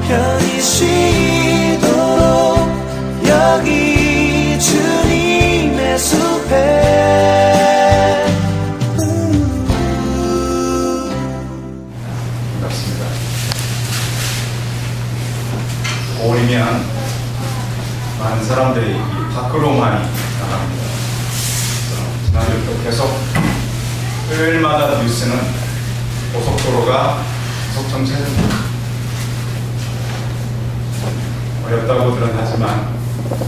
편히 쉬도록 여기 주님의 숲에. 반갑습니다. 5월이면 많은 사람들이 이 밖으로 많이 나갑니다. 지난주부터 계속 토요일마다 뉴스는 고속도로가 계속 정체됩니다. 어렵다고들은 하지만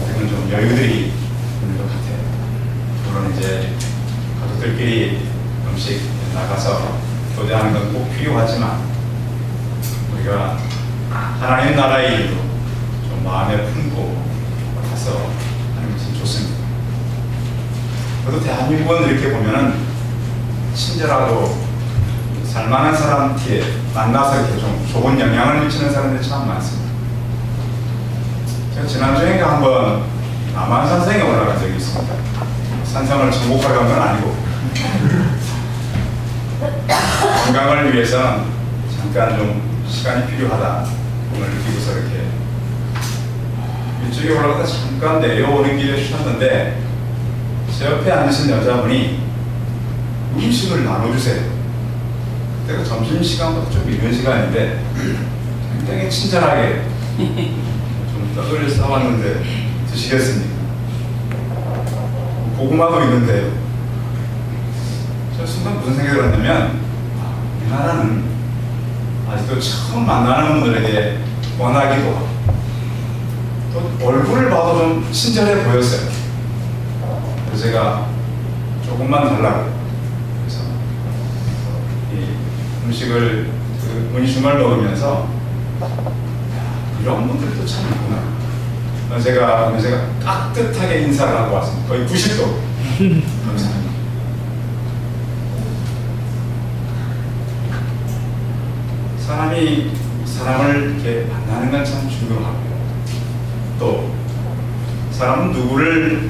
지금 좀 여유들이 있는 것 같아요. 물론 이제 가족들끼리 음식 나가서 교제하는 건 꼭 필요하지만 우리가 하나님 나라의 일도 좀 마음에 품고 가서 하는 것이 좋습니다. 그래도 대한민국은 이렇게 보면은 친절하고 살만한 사람 뒤에 만나서 이렇게 좀 좋은 영향을 미치는 사람들이 참 많습니다. 제가 지난주에 한번 남한산성에 올라간 적이 있습니다. 산성을 정복하러 간 건 아니고 건강을 위해서는 잠깐 좀 시간이 필요하다 오늘 느끼고서 이렇게 이쪽에 올라가다 잠깐 내려오는 길에 쉬었는데 제 옆에 앉으신 여자분이 음식을 나눠주세요. 그때가 점심시간보다 좀 이른 시간인데 굉장히 친절하게 좀 떡을 싸왔는데 드시겠습니까? 고구마도 있는데요. 저 순간 무슨 생각이 들었냐면 우리나라는 아직도 처음 만나는 분들에게 원하기도 하고 또 얼굴을 봐도 좀 친절해 보였어요. 그래서 제가 조금만 달라고 그래서 이 음식을 문신을 넣으면서 이런 분들도 참 있구나. 제가 깍듯하게 인사를 하고 왔습니다. 거의 90도. 감사합니다. 사람이 사람을 이렇게 만나는 건 참 중요하고요. 또 사람은 누구를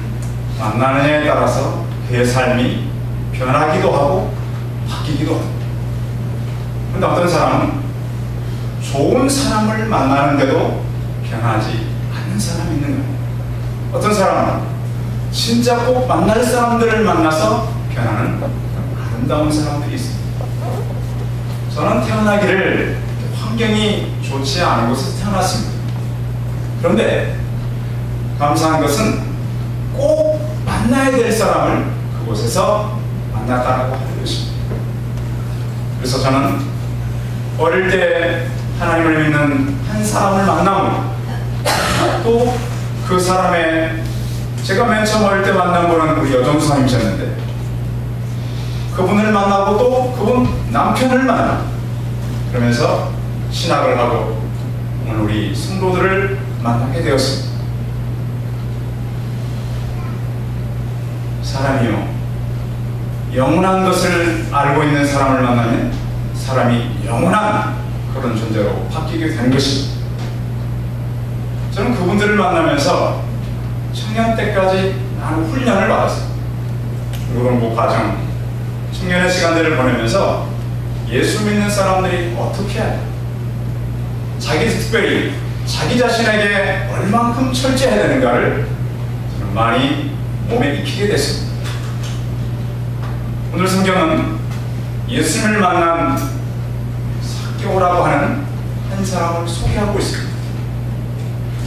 만나느냐에 따라서 그의 삶이 변하기도 하고 바뀌기도 하고. 그런데 어떤 사람은 좋은 사람을 만나는데도 변하지 않는 사람이 있는 거예요. 어떤 사람은 진짜 꼭 만날 사람들을 만나서 변하는 아름다운 사람들이 있습니다. 저는 태어나기를 환경이 좋지 않은 곳에서 태어났습니다. 그런데 감사한 것은 꼭 만나야 될 사람을 그곳에서 만났다라고 하는 것입니다. 그래서 저는 어릴 때 하나님을 믿는 한 사람을 만나고 또 그 사람의 제가 맨 처음 어릴 때 만난 분은 우리 여정수 사님이셨는데 그분을 만나고 또 그분 남편을 만나 그러면서 신학을 하고 오늘 우리 성도들을 만나게 되었습니다. 사람이요 영원한 것을 알고 있는 사람을 만나면 사람이 영원한 그런 존재로 바뀌게 되는 것입니다. 저는 그분들을 만나면서 청년 때까지 많은 훈련을 받았어요. 그런 과정 청년의 시간들을 보내면서 예수 믿는 사람들이 어떻게 해야 돼? 특별히 자기 자신에게 얼만큼 철저해야 되는가를 저는 많이 몸에 익히게 됐습니다. 오늘 성경은 예수님을 만난 삭개오라고 하는 한 사람을 소개하고 있습니다.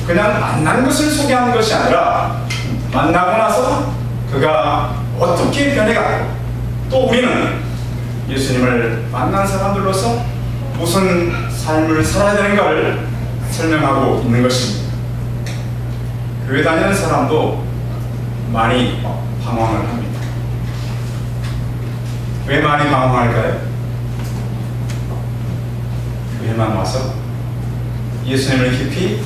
그냥 만난 것을 소개하는 것이 아니라 만나고 나서 그가 어떻게 변해갔고 또 우리는 예수님을 만난 사람들로서 무슨 삶을 살아야 되는가를 설명하고 있는 것입니다. 교회 다니는 사람도 많이 방황을 합니다. 왜 많이 방황할까요? 교회만 와서 예수님을 깊이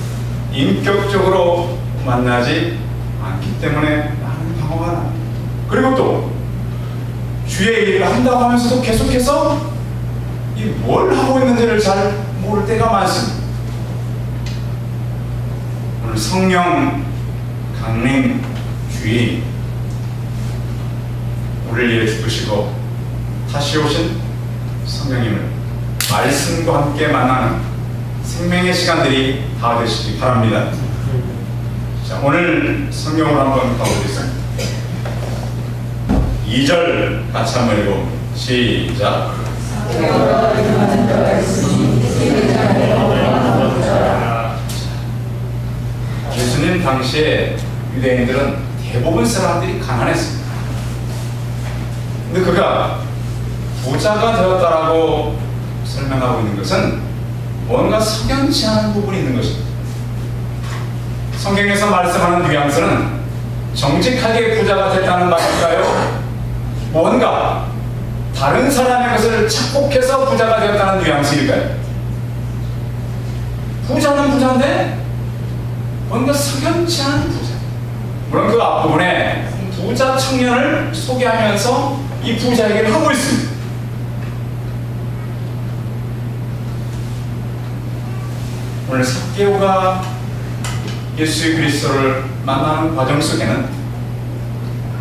인격적으로 만나지 않기 때문에 많은 방황을 합니다. 그리고 또 주의 일을 한다고 하면서도 계속해서 뭘 하고 있는지를 잘 모를 때가 많습니다. 오늘 성령 강림 주의 우리를 위해 죽으시고 다시 오신 성령님을 말씀과 함께 만나는 생명의 시간들이 다 되시기 바랍니다. 자, 오늘 성경으로 한번 가보겠습니다. 2절 같이 한번 읽어봅니다. 시작. 예수님 당시에 유대인들은 대부분 사람들이 가난했습니다. 근데 그가 부자가 되었다라고 설명하고 있는 것은 뭔가 석연치 않은 부분이 있는 것입니다. 성경에서 말씀하는 뉘앙스는 정직하게 부자가 됐다는 말일까요? 뭔가 다른 사람의 것을 착복해서 부자가 되었다는 뉘앙스일까요? 부자는 부자인데 뭔가 석연치 않은 부자. 물론 그 앞부분에 부자 청년을 소개하면서 이 부자 얘기를 하고 있습니다. 오늘 삭개오가 예수 그리스도를 만나는 과정 속에는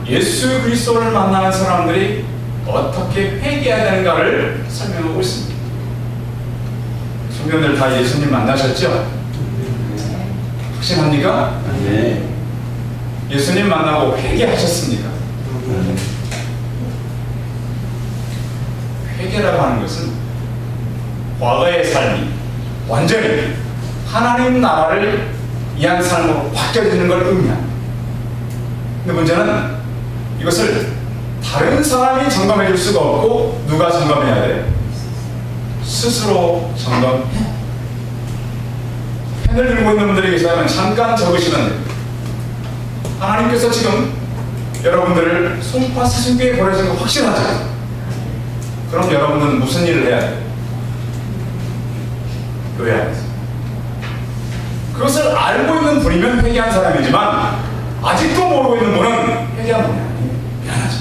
예수 그리스도를 만나는 사람들이 어떻게 회개해야 되는가를 설명하고 있습니다. 청년들 다 예수님 만나셨죠? 확신합니까? 네. 예수님 만나고 회개하셨습니까? 회개라고 하는 것은 과거의 삶이 완전히 하나님 나라를 위한 삶으로 바뀌어지는 걸 의미합니다. 근데 문제는 이것을 다른 사람이 점검해 줄 수가 없고 누가 점검해야 돼요? 스스로 점검. 펜을 들고 있는 분들이 계시다면 잠깐 적으시면 돼요. 하나님께서 지금 여러분들을 송파 사순교에 보내신 거 확실하죠? 그럼 여러분들은 무슨 일을 해야 돼요? 교회 안에서. 그것을 알고 있는 분이면 회개한 사람이지만 아직도 모르고 있는 분은 회개한 분이 아니에요. 미안하죠.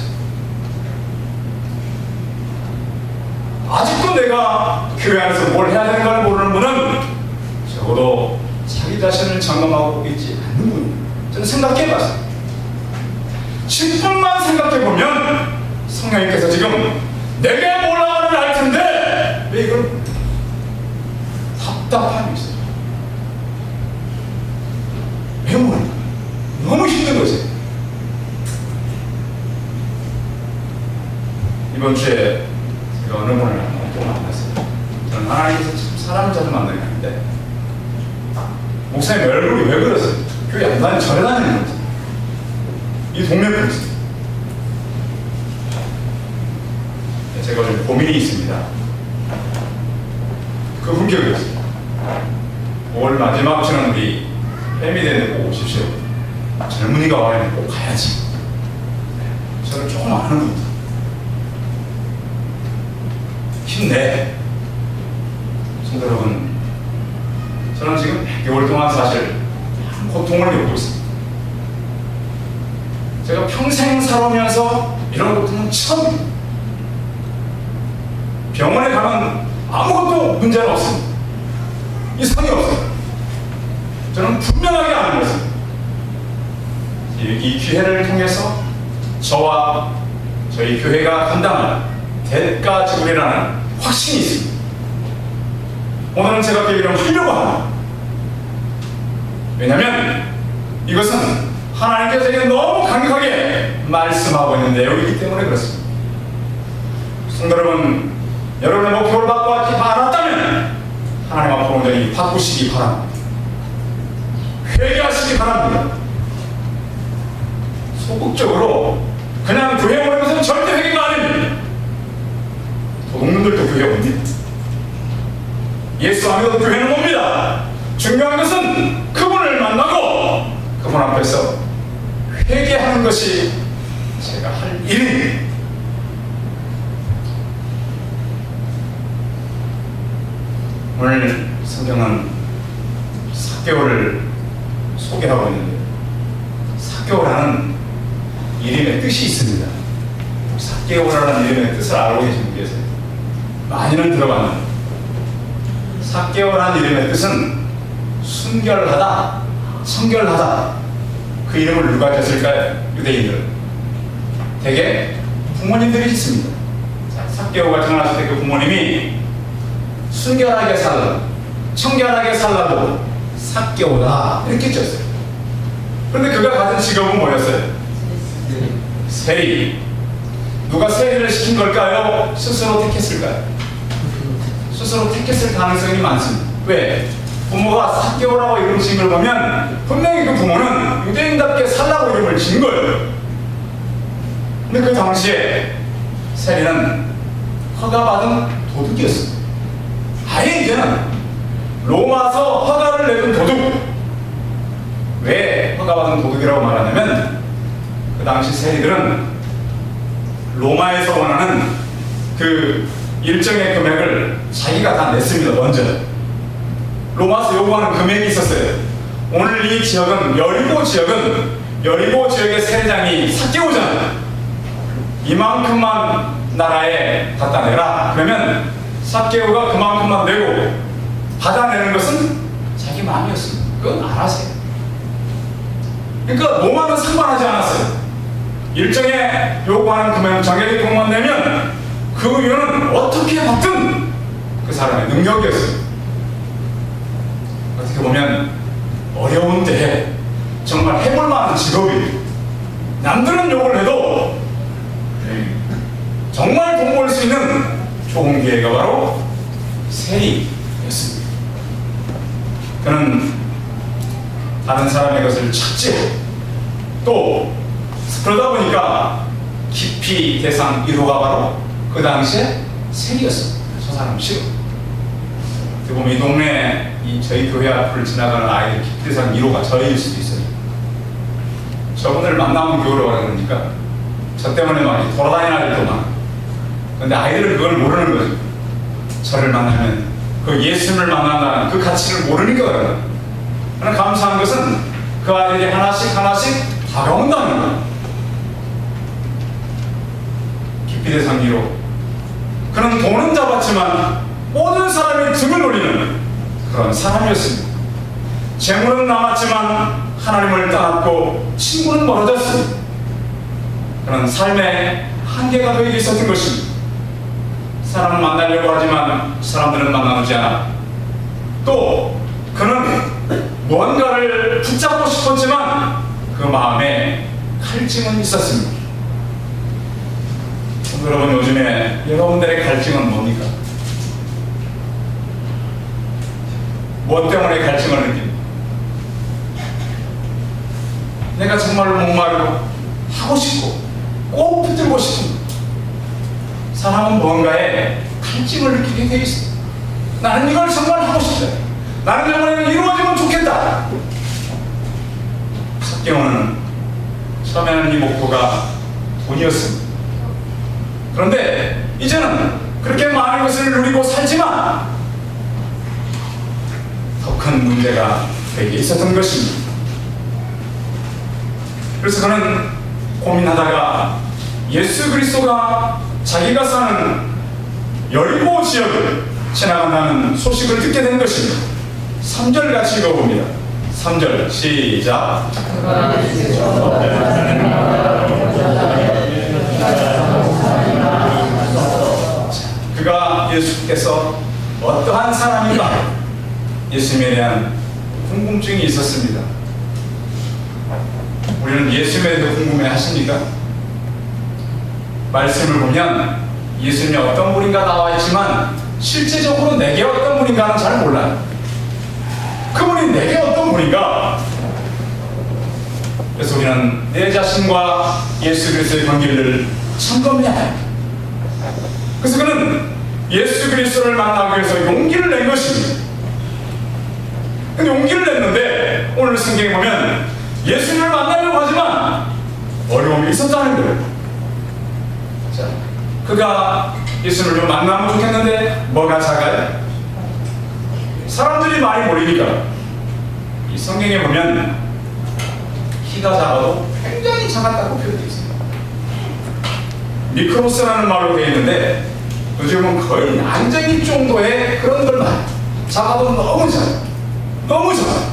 아직도 내가 교회 안에서 뭘 해야 되는 걸 모르는 분은 적어도 자기 자신을 점검하고 있지 않는 분이에요. 저는 생각해봤어요. 10분만 생각해보면 성령님께서 지금 내가 뭘 하는지 알 텐데 왜 이걸 답답함이 있어요. 왜 모르는 거예요? 너무 힘든 거지. 이번 주에 제가 어느 분을 또 만났어요. 저는 하나님께서 참 사람을 자주 만나게 하는데 목사님 얼굴이 왜 그러세요? 교회 안 다니는 절에 다니는 거지. 이 동네 분이세요. 제가 좀 고민이 있습니다. 그 품격이었어요. 5월 마지막 주는 우리 패밀리에 꼭 오십시오. 젊은이가 와야 꼭 가야지. 저를 조금 아는 분이다. 힘내. 성도 여러분, 저는 지금 100개월 동안 사실 고통을 겪고 있습니다. 제가 평생 살아오면서 이런 고통은 처음입니다. 병원에 가면 아무것도 문제는 없습니다. 이상이 없어요. 저는 분명하게 아는 것입니다. 이 기회를 통해서 저와 저희 교회가 감당할 대가 지불이라는 확신이 있습니다. 오늘은 제가 그 이름 하려고 합니다. 왜냐하면 이것은 하나님께서 제게 너무 강력하게 말씀하고 있는 내용이기 때문에 그렇습니다. 성도 여러분, 여러분의 목표를 바꾸지 않았다면 하나님 앞으로 온전히 바꾸시기 바랍니다. 회개하시기 바랍니다. 소극적으로 그냥 교회 오는 것은 절대 회개가 아닙니다. 도둑놈들도 교회 옵니다. 예수 안 믿어도 교회는 옵니다. 중요한 것은 그분을 만나고 그분 앞에서 회개하는 것이 제가 할 일입니다. 오늘 성경은 삭개오를 소개하고 있는데 삭개오라는 이름의 뜻이 있습니다. 삭개오라는 이름의 뜻을 알고 계신 분 계세요? 많이는 들어봤는데 삭개오라는 이름의 뜻은 순결하다, 성결하다. 그 이름을 누가 졌을까요? 유대인들은 대개 부모님들이 짓습니다. 삭개오가 태어났을 때 그 부모님이 순결하게 살라, 청결하게 살라고 삭개오다 이렇게 쳤어요. 그런데 그가 가진 직업은 뭐였어요? 세리. 누가 세리를 시킨 걸까요? 스스로 택했을까요? 스스로 택했을 가능성이 많습니다. 왜? 부모가 삭개오라고 이름 지은 걸 보면 분명히 그 부모는 유대인답게 살라고 이름을 지은 거예요. 근데 그 당시에 세리는 허가받은 도둑이었습니다. 아예 이제는 로마서 허가를 내준 도둑. 왜 허가받은 도둑이라고 말하냐면 그 당시 세리들은 로마에서 원하는 그 일정의 금액을 자기가 다 냈습니다. 먼저 로마에서 요구하는 금액이 있었어요. 오늘 이 지역은 여리고 지역의 세리장이 삭개오잖아요. 이만큼만 나라에 갖다 내라. 그러면 삭개오가 그만큼만 내고 받아내는 것은 자기 마음이었습니다. 그건 알아세요. 그러니까 로마는 상관하지 않았어요. 일정에 요구하는 금액 정해진 돈만 내면 그 이유는 어떻게 받든 그 사람의 능력이었어요. 어떻게 보면 어려운데 정말 해볼 만한 직업이에요. 남들은 욕을 해도 정말 돈 벌 수 있는 좋은 기회가 바로 세리였습니다. 그는 다른 사람의 것을 찾지, 또 그러다 보니까 깊이 대상 1호가 바로 그 당시에 세리였습니다. 저 사람 싫어. 어떻게 보면 이 동네 저희 교회 앞을 지나가는 아이들 깊이 대상 1호가 저일 수도 있어요. 저분을 만나면 교회로 가라 그러니까 저 때문에 많이 돌아다니는 아이들도 많아. 근데 아이들은 그걸 모르는 거죠. 저를 만나면 그 예수님을 만난다는 그 가치를 모르니까 그래요. 그러나 감사한 것은 그 아이들이 하나씩 다가온다는 거예요. 깊이 대상 1호. 그는 돈은 잡았지만 모든 사람의 등을 노리는 그런 사람이었습니다. 재물은 남았지만 하나님을 떠났고 친구는 멀어졌습니다. 그런 삶의 한계가 그에게 있었던 것입니다. 사람을 만나려고 하지만 사람들은 만나지 않아. 또 그는 무언가를 붙잡고 싶었지만 그 마음에 갈증은 있었습니다. 여러분, 요즘에 여러분들의 갈증은 뭡니까? 무엇 때문에 갈증을 느낍니까? 내가 정말로 목마르고 하고 싶고 꼭 붙들고 싶은 사람은 뭔가에 갈증을 느끼게 되어 있습니다. 나는 이걸 정말 하고 싶다. 나는 정말 이루어지면 좋겠다. 삭개오는 처음에는 이 목표가 돈이었습니다. 그런데 이제는 그렇게 많은 것을 누리고 살지만 더 큰 문제가 그에게 있었던 것입니다. 그래서 그는 고민하다가 예수 그리스도가 자기가 사는 여리고 지역을 지나간다는 소식을 듣게 된 것입니다. 3절 같이 읽어봅니다. 3절 시작. 그가 예수께서 어떠한 사람인가 예수님에 대한 궁금증이 있었습니다. 우리는 예수님에 대해 궁금해 하십니까? 말씀을 보면 예수님이 어떤 분인가 나와 있지만 실제적으로 내게 어떤 분인가는 잘 몰라요. 그분이 내게 어떤 분인가? 그래서 우리는 내 자신과 예수 그리스도의 관계를 점검해야 해요. 그래서 그는 예수 그리스도를 만나기 위해서 용기를 낸 것입니다. 근데 용기를 냈는데 오늘 성경에 보면 예수님을 만나려고 하지만 어려움이 있었다는 거예요. 자, 그가 예수님을 좀 만나면 좋겠는데 뭐가 작아요? 사람들이 많이 모이니까. 이 성경에 보면 키가 작아도 굉장히 작았다고 표현되어 있습니다. 미크로스라는 말로 되어 있는데 요즘은 거의 난쟁이 정도의 그런 걸 말해요. 작아도 너무 작아요. 너무 작아요.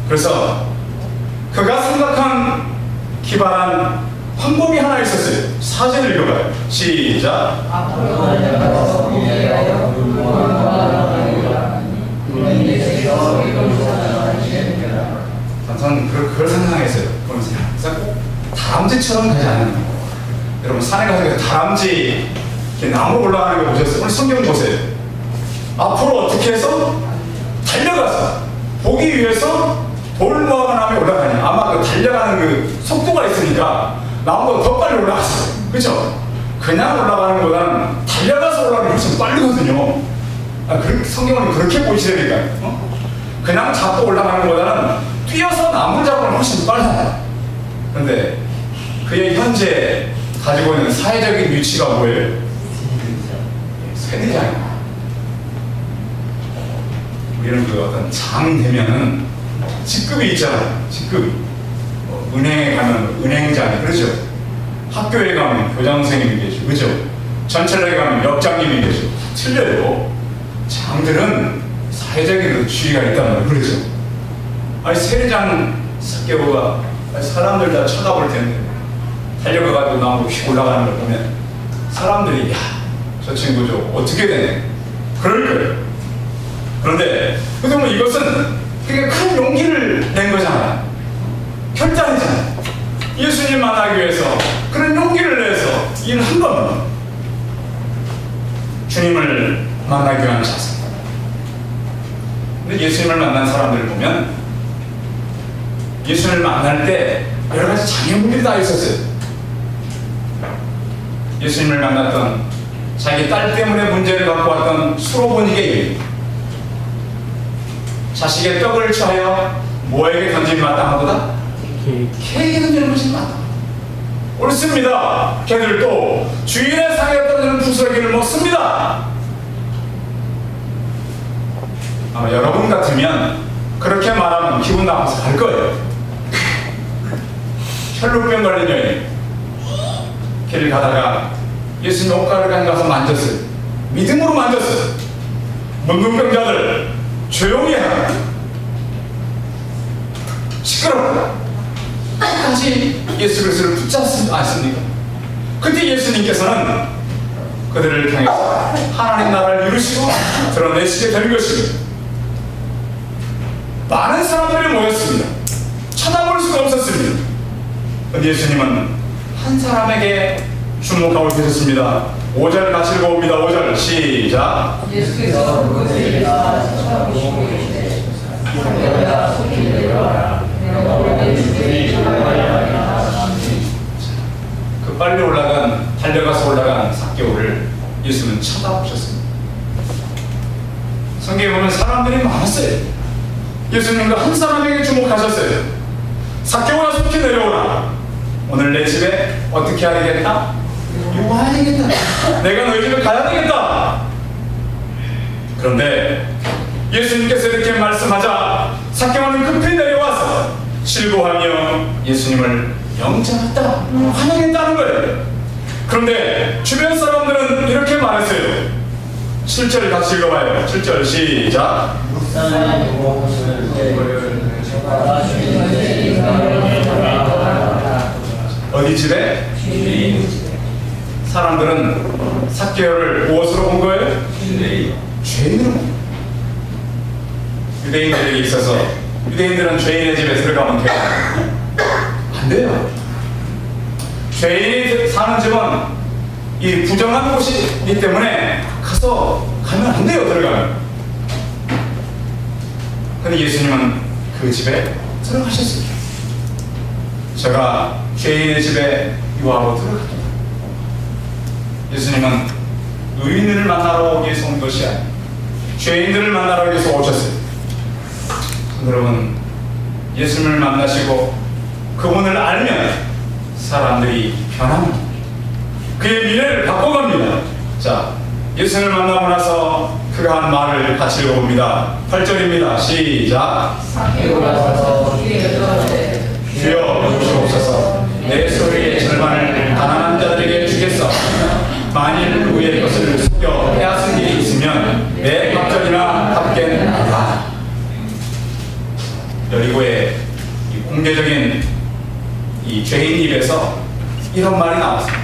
그래서 그가 생각한 기발한 방법이 하나 있었어요. 사제를 읽어봐요. 시작. 저는 그걸 상상했어요. 보면서 꼭 다람쥐처럼 가지 않는 거. 여러분 산에 가서 다람쥐 이렇게 나무 올라가는 거 보셨어요? 오늘 성경 보세요. 앞으로 어떻게 해서 달려가서 보기 위해서 돌 모아가 나무에 올라가냐. 아마 그 달려가는 그 속도가 있으니까 나무보다 더 빨리 올라갔어요. 그렇죠? 그냥 올라가는 것보다는 달려가서 올라가는 게 훨씬 빠르거든요. 성경은 그렇게 보시려니까요. 그냥 잡고 올라가는 것보다는 뛰어서 나무를 잡으면 훨씬 빨라요. 그런데 그의 현재 가지고 있는 사회적인 위치가 뭐예요? 세대장이에요. 우리는 그 어떤 장 되면은 직급이 있잖아요. 직급이. 은행에 가면 은행장이, 그렇죠? 학교에 가면 교장 선생님이 계시고, 그렇죠? 전철에 가면 역장님이 계시고. 틀려요. 장들은 사회적인 지위가 있단 말이에요. 그렇죠? 아니 세대장 사개오가 사람들 다 쳐다볼 텐데 달려가가지고 나무 휙 올라가는 걸 보면 사람들이 야, 저 친구 저 어떻게 되네? 그럴 거예요. 그런데 그러면 이것은 되게 큰 용기를 낸 거잖아요. 결단이잖아요. 예수님 만나기 위해서 그런 용기를 내서 일을 한 겁니다. 주님을 만나기 위한 자세. 근데 예수님을 만난 사람들을 보면 예수님을 만날 때 여러 가지 장애물들이 다 있었어요. 예수님을 만났던 자기 딸 때문에 문제를 갖고 왔던 수로보니게 자식의 떡을 취하여 뭐에게 던진 마땅하도다? 개에게 던지는 것이 마땅하다. 옳습니다. 개들도 주인의 상에 떨어지는 부스러기를 먹습니다. 아마 여러분 같으면 그렇게 말하면 기분 나빠서 갈 거예요. 혈루병 걸린 여인 길을 가다가 예수님 옷가루를 가서 만졌어요. 믿음으로 만졌어요. 문둥병자들 조용히 해라. 시끄럽다. 다시 예수 그리스도를 붙잡지 않습니까? 그때 예수님께서는 그들을 향해서 하나님 나라를 이루시고 드러내시게 된 것입니다. 많은 사람들이 모였습니다. 쳐다볼 수가 없었습니다. 그런데 예수님은 한 사람에게 주목하고 계셨습니다. 5절 같이 읽어봅니다. 5절 시작. 예수께서 그들에게 쳐다보시고 계시되 사개오야 속히 내려와라. 내가 오늘 주의 그 빨리 달려가서 올라간 삭개오를 예수는 쳐다보셨습니다. 성경에 보면 사람들이 많았어요. 예수님도 한 사람에게 주목하셨어요. 삭개오야 속히 내려오라. 오늘 내 집에 어떻게 해야 되겠다? 와야 되겠다. 내가 너희 집에 가야 되겠다. 그런데 예수님께서 이렇게 말씀하자 삭개오는 급히 내려와서 실고하며 예수님을 영접했다, 환영했다는 거예요. 그런데 주변 사람들은 이렇게 말했어요. 7절 같이 읽어봐요. 7절 시작. 어디 집에? 사람들은 삭개오를 무엇으로 본 거예요? 죄인으로. 유대인들에게 있어서 유대인들은 죄인의 집에 들어가면 돼요? 안 돼요. 죄인이 사는 집은 이 부정한 곳이기 때문에 가면 안 돼요. 들어가면. 근데 예수님은 그 집에 들어가셨어요. 제가 죄인의 집에 유하로 들어갔다. 예수님은 의인을 만나러 오기 위해서 온 것이 아니에요. 죄인들을 만나러 오기 위해서 오셨어요. 여러분, 예수님을 만나시고 그분을 알면 사람들이 변합니다. 그의 미래를 바꿔갑니다. 자, 예수님을 만나고 나서 그가 한 말을 같이 읽어봅니다. 8절입니다. 시작. 삭개오라서 주여 주옵소서. 내 소유의 절반을 가난한 자들에게 주겠어. 만일 누구의 것을 속여 빼앗은 일이 있으면 내 갑절이나 갚게는 하라. 여리고의 이 공개적인 이 죄인 입에서 이런 말이 나왔습니다.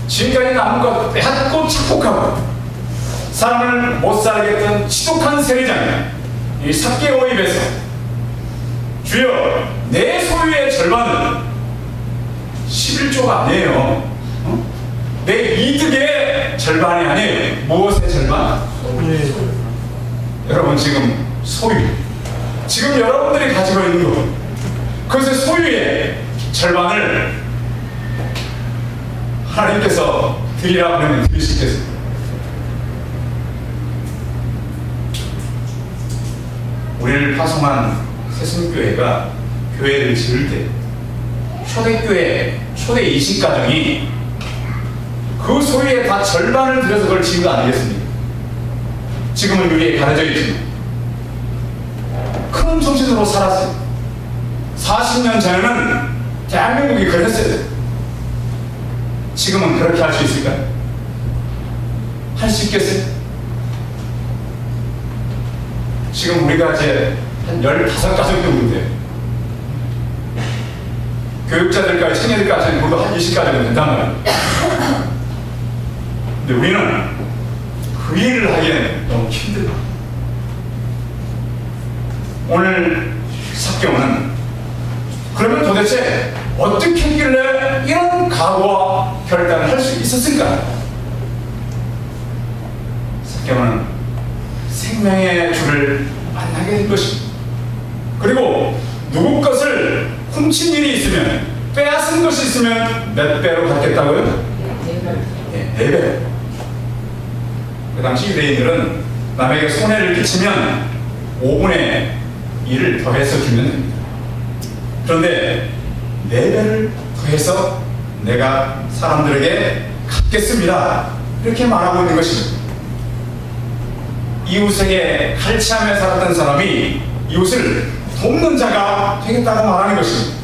지금까지 남은 것 빼앗고 착복하고 사람을 못 살게 했던 지독한 세리장이 이 삭개오 입에서 주여 내 소유의 절반은 11조가 아니에요. 내 이득의 절반이 아니에요. 무엇의 절반? 여러분 지금 소유, 지금 여러분들이 가지고 있는 것, 그것의 소유의 절반을 하나님께서 드리라고 하면 드릴 수 있겠습니다. 우리를 파송한 새순교회가 교회를 지을 때 초대교회, 초대 이식가정이 그 소유의 다 절반을 들여서 그걸 지은 거 아니겠습니까? 지금은 우리에 가려져 있지만 큰 정신으로 살았어요. 40년 전에는 대한민국이 그랬어요. 지금은 그렇게 할 수 있을까요? 할 수 있겠어요? 지금 우리가 이제 한 15가족 정도인데 교육자들까지 청년들까지 모두 한 20가족은 된단 말이에요. 근데 우리는 그 일을 하기에는 너무 힘들다. 오늘 삭개오는 그러면 도대체 어떻게 했길래 이런 각오와 결단을 할 수 있었을까? 삭개오는 생명의 주를 만나게 된 것입니다. 그리고 누구 것을 훔친 일이 있으면, 빼앗은 것이 있으면 몇 배로 갚겠다고요? 네, 4배. 그 당시 유대인들은 남에게 손해를 끼치면 5분의 1을 더해서 주면 됩니다. 그런데 4배를 더해서 내가 사람들에게 갚겠습니다. 이렇게 말하고 있는 것입니다. 이웃에게 갈취하며 살았던 사람이 이웃을 돕는 자가 되겠다고 말하는 것입니다.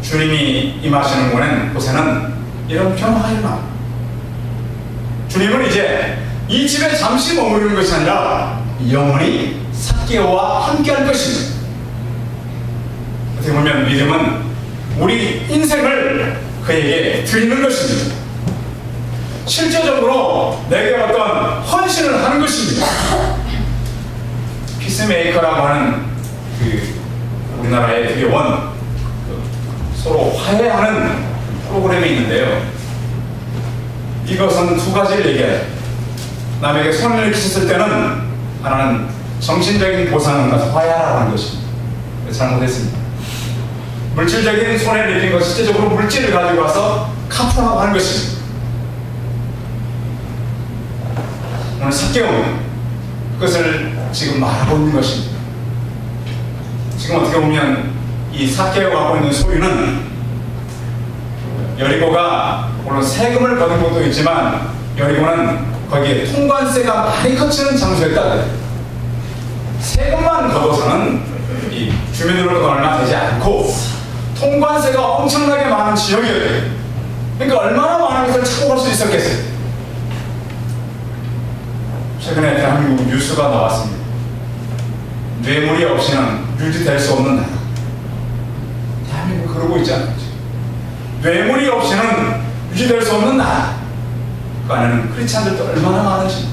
주님이 임하시는 곳에는 이런 평화가 일어납니다. 주님은 이제 이 집에 잠시 머무르는 것이 아니라 영원히 삭개오와 함께할 것입니다. 어떻게 보면 믿음은 우리 인생을 그에게 드리는 것입니다. 실제적으로 내게 어떤 헌신을 하는 것입니다. 피스메이커라고 하는 우리나라의 되게 서로 화해하는 프로그램이 있는데요. 이것은 2가지를 얘기해요. 남에게 손해를 끼쳤을 때는 하나는 정신적인 보상을 가서 화해하라고 하는 것입니다. 잘못했습니다. 물질적인 손해를 입힌 것, 실제적으로 물질을 가지고 와서 갚으라고 하는 것입니다. 오늘 삭개오는 그것을 지금 말하고 있는 것입니다. 지금 어떻게 보면 이 삭개오가 갖고 있는 소유는 여리고가 물론 세금을 거둔 것도 있지만 여리고는 거기에 통관세가 많이 거치는 장소였다. 세금만 거둬서는 이 주민으로부터 얼마 되지 않고 통관세가 엄청나게 많은 지역이었대요. 그러니까 얼마나 많은 것을 착복할 수 있었겠어요. 최근에 대한민국 뉴스가 나왔습니다. 뇌물이 없이는 유지될 수 없는 나라. 대한민국 그러고 있지 않나요? 뇌물이 없이는 유지될 수 없는 나라. 그 안에는 크리스찬들도 얼마나 많은지,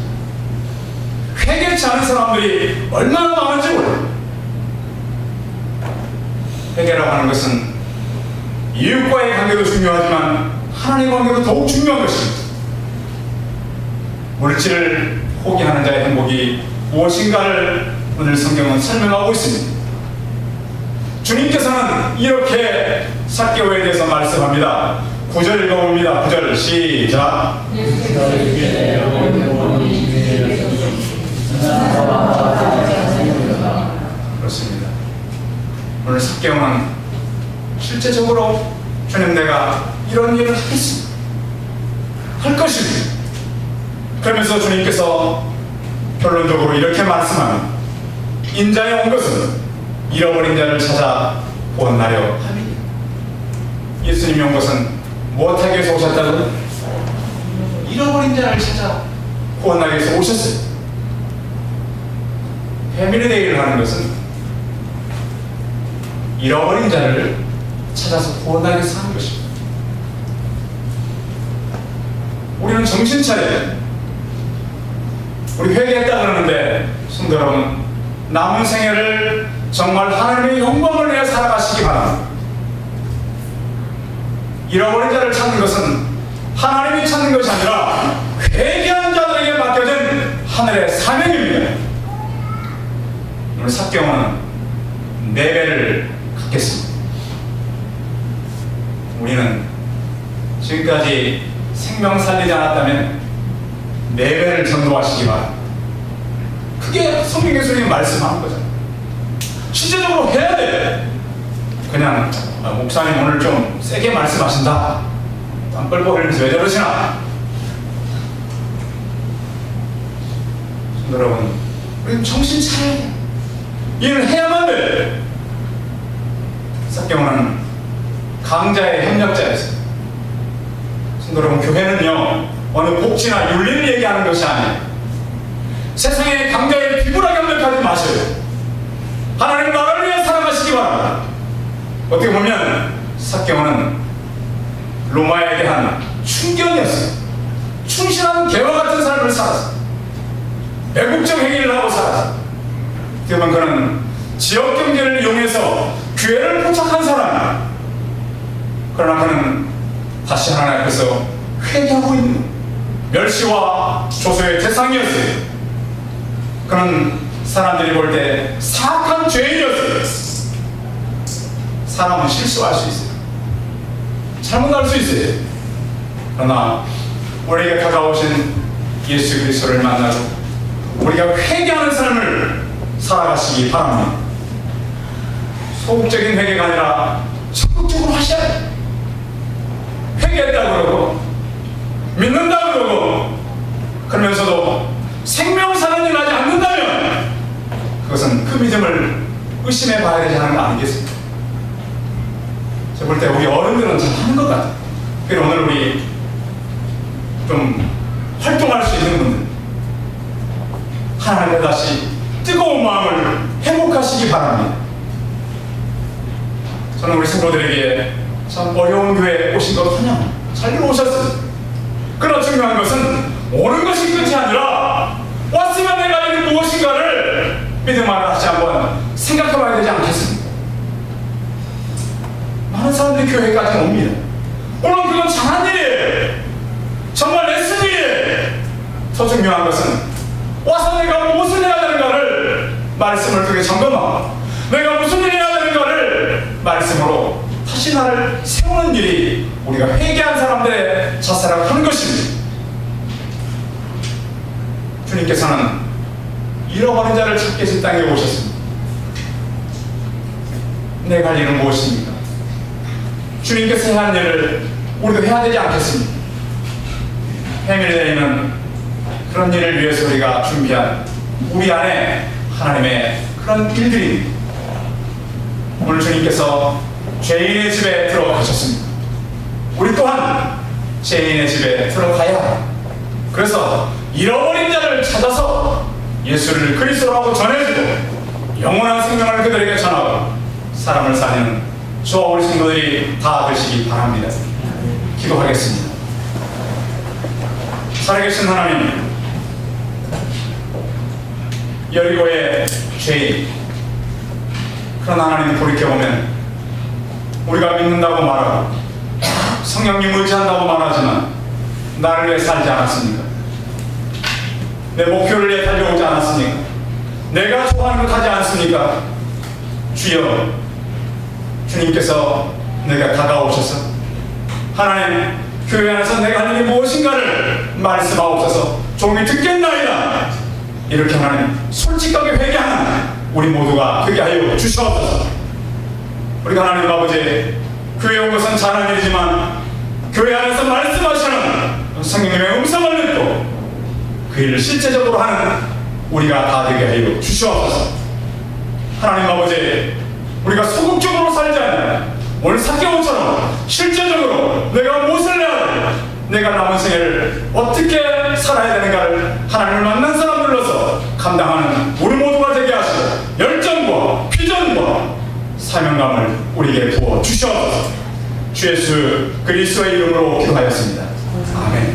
회개치 않은 사람들이 얼마나 많은지 몰라요. 회개라고 하는 것은 이웃과의 관계도 중요하지만 하나님의 관계도 더욱 중요한 것입니다. 물질을 포기하는 자의 행복이 무엇인가를 오늘 성경은 설명하고 있습니다. 주님께서는 이렇게 삭개오에 대해서 말씀합니다. 9절 읽어봅니다. 9절 시작. 그렇습니다. 오늘 삭개오는 실제적으로 주님 내가 이런 일을 하겠습니다. 할 것입니다. 그러면서 주님께서 결론적으로 이렇게 말씀합니다. 인자에 온 것은 잃어버린 자를 찾아 구원하려 함이니. 예수님이 온 것은 무엇하기 위해서 오셨다고요? 잃어버린 자를 찾아 구원하기 위해서 오셨어요. 패밀리데이를 하는 것은 잃어버린 자를 찾아서 구원하기 위해서 하는 것입니다. 우리는 정신 차려야 돼. 우리 회개했다 그러는데 성도 여러분, 남은 생애를 정말 하나님의 영광을 위해 살아가시기 바랍니다. 잃어버린 자를 찾는 것은 하나님이 찾는 것이 아니라 회개한 자들에게 맡겨진 하늘의 사명입니다. 오늘 삭개오는 4배를 갖겠습니다. 우리는 지금까지 생명 살리지 않았다면 4배를 전도하시기 바랍니다. 그게 성경에서 말씀하는 거잖아요. 실제적으로 해야 돼. 그냥 목사님 오늘 좀 세게 말씀하신다, 땀 뻘뻘 흘리면서 왜 저러시나. 여러분, 우리는 정신 차려야 돼. 일을 해야만 돼. 삭개오는 강자의 협력자였어요. 여러분, 교회는요 어느 복지나 윤리를 얘기하는 것이 아니에요. 세상의 강자의 비굴하게 협력하지 마세요. 하나님 나라를 위해 살아가시기 바랍니다. 어떻게 보면 삭개오는 로마에 대한 충견이었어요. 충실한 개와 같은 삶을 살았어요. 애국적 행위를 하고 살았어요. 어떻게 보면 그는 지역 경제를 이용해서 교회를 포착한 사람이에요. 그러나 그는 다시 하나님 앞에서 회개하고 있는 멸시와 조소의 대상이었어요. 그는 사람들이 볼 때 사악한 죄인이었어요. 사람은 실수할 수 있어요. 잘못할 수 있어요. 그러나 우리에게 다가오신 예수 그리스도를 만나고 우리가 회개하는 삶을 살아가시기 바랍니다. 소극적인 회개가 아니라 적극적으로 하셔야 돼요. 회개했다고 그러고 믿는다고 그러고 그러면서도 생명사는 일 하지 않는다면 그것은 그 믿음을 의심해 봐야 되지 않은 거 아니겠습니까? 제가 볼 때 우리 어른들은 잘 하는 것 같아요. 그래서 오늘 우리 좀 활동할 수 있는 분들 하나님께 다시 뜨거운 마음을 회복하시기 바랍니다. 저는 우리 성도들에게 참 어려운 교회에 오신 것 환영합니다. 잘 오셨어요. 그러나 중요한 것은 오는 것이 끝이 아니라 왔으면 내가 이게 무엇인가를 믿음 안에 다시 한번 생각해 봐야 되지 않겠습니까? 많은 사람들이 교회까지 옵니다. 물론 그건 잘한 일이에요. 정말 레슨 일이에요. 더 중요한 것은 와서 내가 무엇을 해야 되는가를 말씀을 통해 점검하고 내가 무슨 일을 해야 되는가를 말씀으로 다시 나를 세우는 일이 우리가 회개한 사람들의 자세라고 하는 것입니다. 주님께서는 잃어버린 자를 찾기 위해서 땅에 오셨습니다. 내가 할 일은 무엇입니까? 주님께서 해야 할 일을 우리도 해야 되지 않겠습니까? 해밀대에는 그런 일을 위해서 우리가 준비한 우리 안에 하나님의 그런 일들입니다. 오늘 주님께서 죄인의 집에 들어가셨습니다. 우리 또한 죄인의 집에 들어가야 합니다. 그래서 잃어버린 자를 찾아서 예수를 그리스도라고 전해주고 영원한 생명을 그들에게 전하고 사람을 살리는 저와 우리 성도들이 다 되시기 바랍니다. 기도하겠습니다. 살아계신 하나님, 여리고의 죄인, 그런 하나님을 돌이켜보면 우리가 믿는다고 말하고 성령님 의지한다고 말하지만 나를 위해 살지 않았습니까? 내 목표를 위해 달려오지 않았습니까? 내가 좋아하는 것 하지 않습니까? 주여, 주님께서 내가 다가오셔서 하나님, 교회 안에서 내가 하는 게 무엇인가를 말씀하옵소서. 종이 듣겠나이다. 이렇게 하나님 솔직하게 회개하는 우리 모두가 되게 하여 주시옵소서. 우리가 하나님 아버지, 교회 온 것은 잘한 일이지만 교회 안에서 말씀하시는 성령님의 음성을 듣고 그 일을 실제적으로 하는 우리가 다 되게 하여 주시옵소서. 하나님 아버지, 우리가 소극적으로 살지 않는 오늘 삭개오처럼 실제적으로 내가 무엇을 해야 돼, 내가 남은 생애를 어떻게 살아야 되는가를 하나님을 만난 사람들로서 감당하는 우리 모두가 되게 하시고 열정과 비전과 사명감을 우리에게 부어 주시옵소서. 주 예수 그리스도의 이름으로 기도하였습니다. 아멘.